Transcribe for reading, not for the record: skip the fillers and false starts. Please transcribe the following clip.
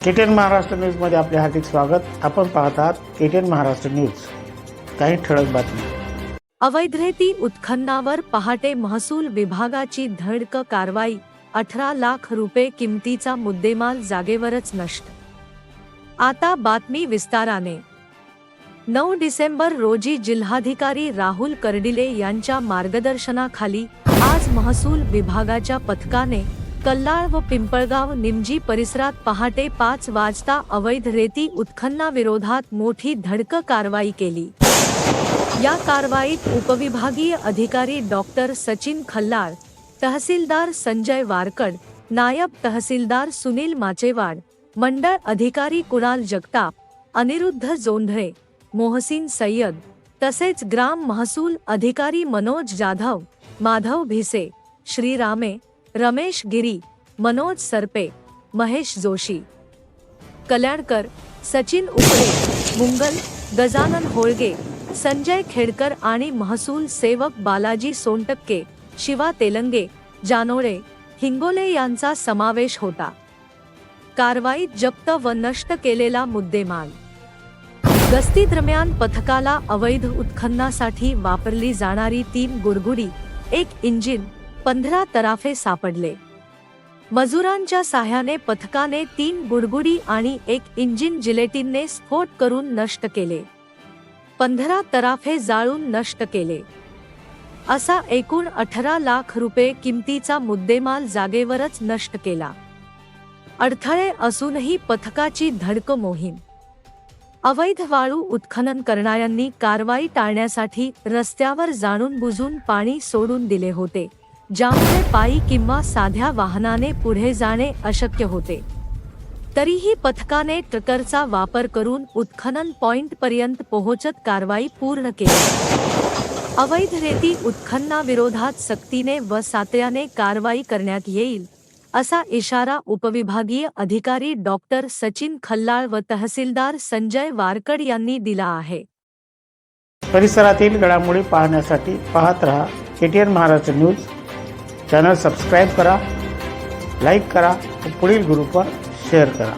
KTN Maharashtra न्यूजमध्ये आपले हार्दिक स्वागत। आपण पाहत आहात केटीएन महाराष्ट्र न्यूज। काही ठळक बातमी। अवैध रेती उत्खननावर पहाटे महसूल विभागाची धडक कारवाई। 18 लाख रुपये किमतीचा मुद्देमाल जागेवरच नष्ट। आता बातमी विस्ताराने। 9 डिसेंबर रोजी जिल्हाधिकारी राहुल कर्डिले यांच्या मार्गदर्शनाखाली आज महसूल विभागाच्या पथकाने कल्लाळ व पिंपळगाव निमजी परिसरात पहाटे 5 वाजता अवैध रेती उत्खननाविरोधात मोठी धडक कारवाई केली। या कारवाईत उपविभागीय अधिकारी डॉक्टर सचिन खल्लाळ, तहसीलदार संजय वारकड, नायब तहसीलदार सुनील माचेवाड, मंडळ अधिकारी कुणाल जगताप, अनिरुद्ध जोंधळे, मोहसिन सय्यद तसेच ग्राम महसूल अधिकारी मनोज जाधव, माधव भिसे, श्रीरामे, रमेश गिरी, मनोज सरपे, महेश जोशी, कल्याणकर, सचिन उपरे, मुंगल, गजानन होळगे, संजय खेडकर आणि महसूल सेवक बालाजी सोनटक्के, शिवा तेलंगे, जानोळे, हिंगोले यांचा समावेश होता। कारवाईत जप्त व नष्ट केलेला मुद्देमाल। गस्तीदरम्यान पथकाला अवैध उत्खननासाठी वापरली जाणारी 3 गुडगुडी, 1 इंजिन, 15 तराफे सापडले। मजुरांच्या साह्याने पथकाने 3 गुडगुडी आणि 1 इंजिन जिलेटिनने स्फोट करून नष्ट केले। 15 तराफे जाळून नष्ट केले। असा एकूण 18 लाख रुपये किमतीचा मुद्देमाल जागेवरच नष्ट केला। अडथळे असूनही पथकाची धडक मोहीम। अवैध वाळू उत्खनन करणाऱ्यांनी कारवाई टाळण्यासाठी रस्त्यावर जाणून बुजून पाणी सोडून दिले होते, ज्यामुळे पायी किंवा साध्या वाहनाने पुढे जाणे अशक्य होते। तरीही पथकाने ट्रकरचा वापर करून उत्खनन पॉइंट पर्यंत पोहोचत कारवाई पूर्ण केली। अवैध रेती उत्खननाविरोधात सक्तीने व सातत्याने कारवाई करण्यात येईल, असा इशारा उपविभागीय अधिकारी डॉक्टर सचिन खल्लाळ व तहसीलदार संजय वारकड यांनी दिला आहे। परिसरातील घडामोडी पाहण्यासाठी पाहत रहा KTN Maharashtra news. Channel subscribe करा, लाईक करा व पुढील ग्रुपवर शेअर करा।